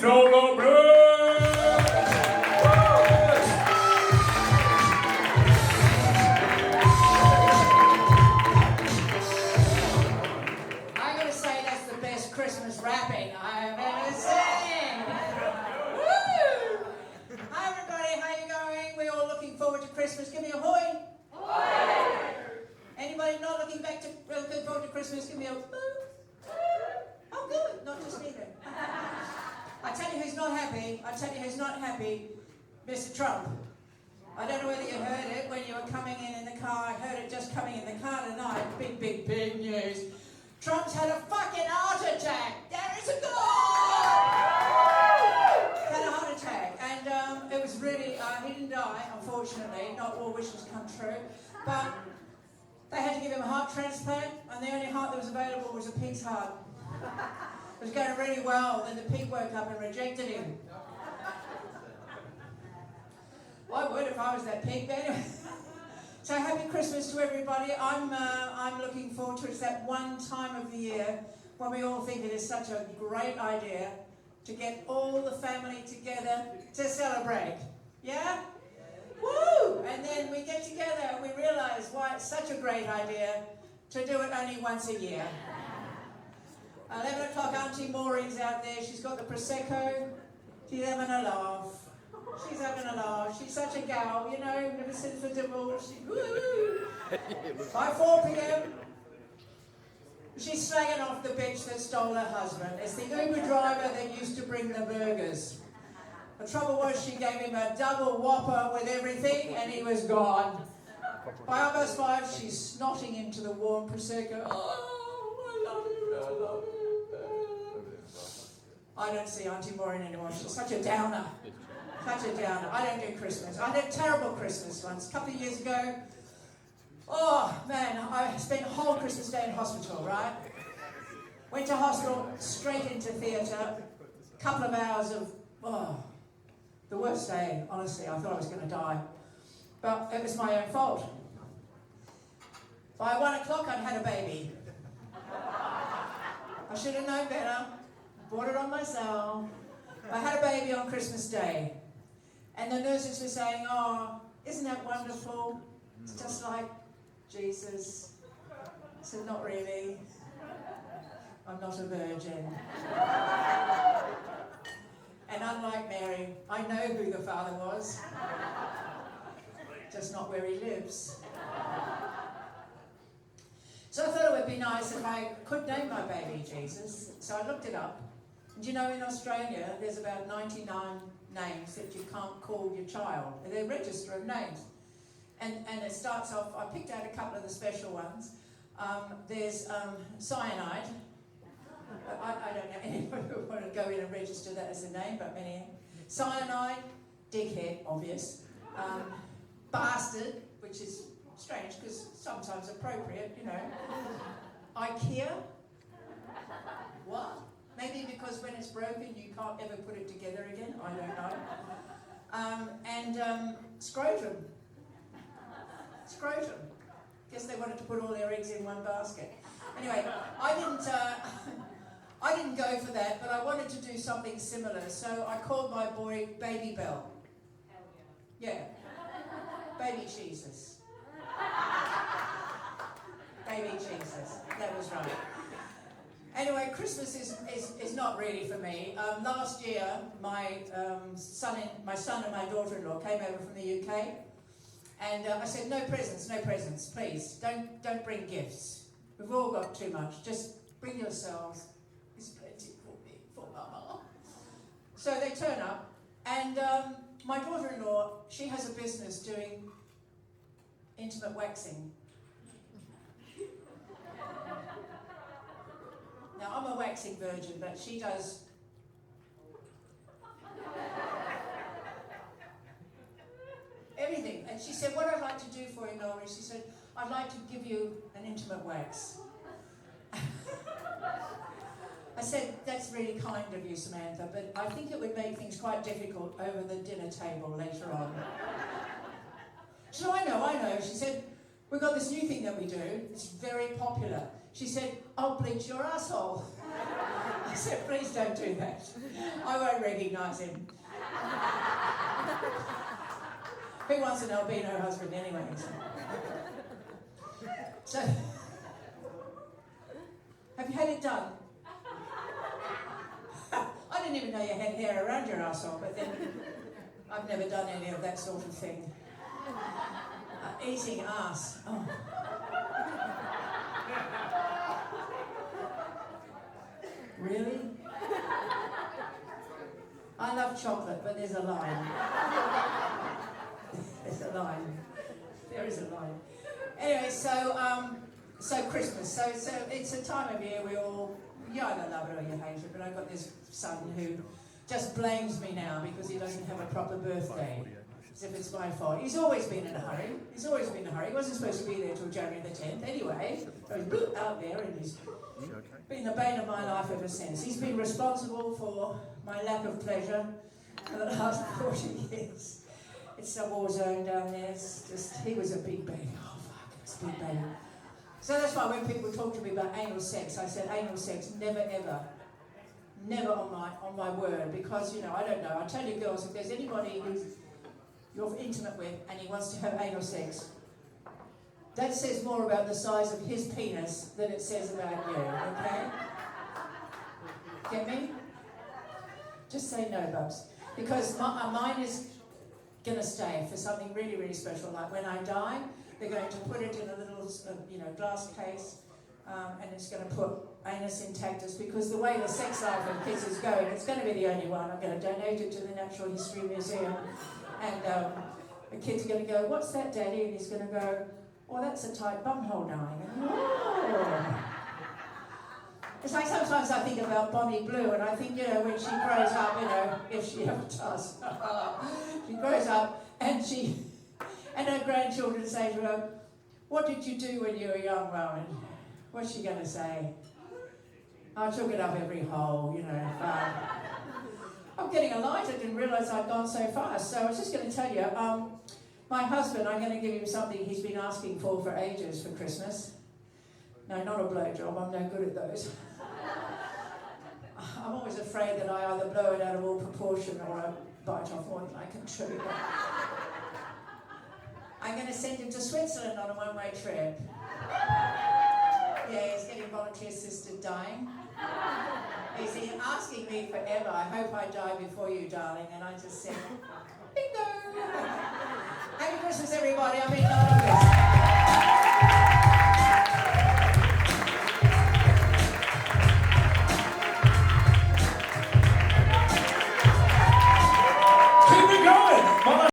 I gotta say that's the best Christmas rapping I've ever seen. Woo! Hi everybody, how you going? We're all looking forward to Christmas. Give me a hoy. Hoy! Anybody not looking forward to Christmas? Give me a boo. Oh good, not just me then. I tell you who's not happy. Mr. Trump. I don't know whether you heard it when you were coming in the car. I heard it just coming in the car tonight. Big news. Trump's had a fucking heart attack. There is a God! Had a heart attack. And it was really, he didn't die, unfortunately. Not all wishes come true. But they had to give him a heart transplant. And the only heart that was available was a pig's heart. It was going really well. Then the pig woke up and rejected him. I would if I was that pig, but anyway. So happy Christmas to everybody. I'm looking forward to it. It's that one time of the year when we all think it is such a great idea to get all the family together to celebrate. Yeah? Woo! And then we get together and we realise why it's such a great idea to do it only once a year. 11 o'clock, Auntie Maureen's out there. She's got the Prosecco. She's having a laugh. She's such a gal, you know, never since the divorce. By 4 p.m, she's slagging off the bitch that stole her husband. It's the Uber driver that used to bring the burgers. The trouble was she gave him a double whopper with everything and he was gone. By almost 5, she's snotting into the warm Prosecco. Oh, I love you. I don't see Auntie Maureen anymore. She's such a downer. I don't do Christmas. I had a terrible Christmas once, a couple of years ago. Oh, man, I spent a whole Christmas Day in hospital, right? Went to hospital, straight into theatre. A couple of hours of, the worst day, honestly. I thought I was going to die. But it was my own fault. By 1 o'clock, I'd had a baby. I should have known better. Brought it on myself. I had a baby on Christmas Day. And the nurses were saying, oh, isn't that wonderful? It's just like Jesus. I said, not really. I'm not a virgin. And unlike Mary, I know who the father was. Just not where he lives. So I thought it would be nice if I could name my baby Jesus. So I looked it up. And you know, in Australia, there's about 99 names that you can't call your child. They're register of names. And it starts off, I picked out a couple of the special ones. There's cyanide. I don't know anyone who would want to go in and register that as a name, but many. Cyanide, dickhead, obvious. Bastard, which is strange because sometimes appropriate, you know. IKEA. What? Maybe because when it's broken, you can't ever put it together again. I don't know. And scrotum. Scrotum. Guess they wanted to put all their eggs in one basket. Anyway, I didn't go for that, but I wanted to do something similar. So I called my boy Baby Bell. Yeah. Baby Jesus. Baby Jesus. That was right. Anyway, Christmas is not really for me. Last year, my son and my daughter-in-law came over from the UK, and I said, no presents, please. Don't bring gifts. We've all got too much. Just bring yourselves. There's plenty for me, for Mama. So they turn up, and my daughter-in-law, she has a business doing intimate waxing. Now, I'm a waxing virgin, but she does everything. And she said, what I'd like to do for you, Nola, she said, I'd like to give you an intimate wax. I said, that's really kind of you, Samantha, but I think it would make things quite difficult over the dinner table later on. She said, I know. She said, we've got this new thing that we do. It's very popular. She said, I'll bleach your asshole. I said, please don't do that. I won't recognise him. Who wants an albino husband anyway? So, have you had it done? I didn't even know you had hair around your arsehole, but then I've never done any of that sort of thing. Eating arse. Oh. Really? I love chocolate, but there's a line. There's a line. There is a line. Anyway, so Christmas. So it's a time of year we all, you either love it or you hate it, but I've got this son who just blames me now because he doesn't have a proper birthday. As if it's my fault. He's always been in a hurry. He wasn't supposed to be there till January the 10th anyway. So he's out there and he's been the bane of my life ever since. He's been responsible for my lack of pleasure for the last 40 years. It's a war zone down there. It's just, he was a big baby. Oh fuck, it's a big baby. So that's why when people talk to me about anal sex, I said anal sex, never ever. Never on my word, because, you know, I don't know. I tell you girls, if there's anybody who's you're intimate with and he wants to have anal sex, that says more about the size of his penis than it says about you, okay? Get me? Just say no, Bubs. Because mine is going to stay for something really, really special. Like when I die, they're going to put it in a little, glass case, and it's going to put anus intactus, because the way the sex life of kids is going, it's going to be the only one. I'm going to donate it to the Natural History Museum. And the kids are going to go, what's that, Daddy? And he's going to go, oh, that's a tight bumhole dying. And, oh. It's like sometimes I think about Bonnie Blue, and I think, when she grows up, if she ever does, she grows up and her grandchildren say to her, what did you do when you were young, Rowan? What's she going to say? I took it up every hole, I'm getting a light. I didn't realise I'd gone so fast. So I was just going to tell you, my husband, I'm going to give him something he's been asking for ages for Christmas. No, not a blowjob. I'm no good at those. I'm always afraid that I either blow it out of all proportion or I bite off more than I can chew. I'm going to send him to Switzerland on a one-way trip. Yeah, he's getting volunteer-assisted dying. He's been asking me forever, I hope I die before you, darling. And I just said, bingo! Happy Christmas, everybody. I'm in Nola.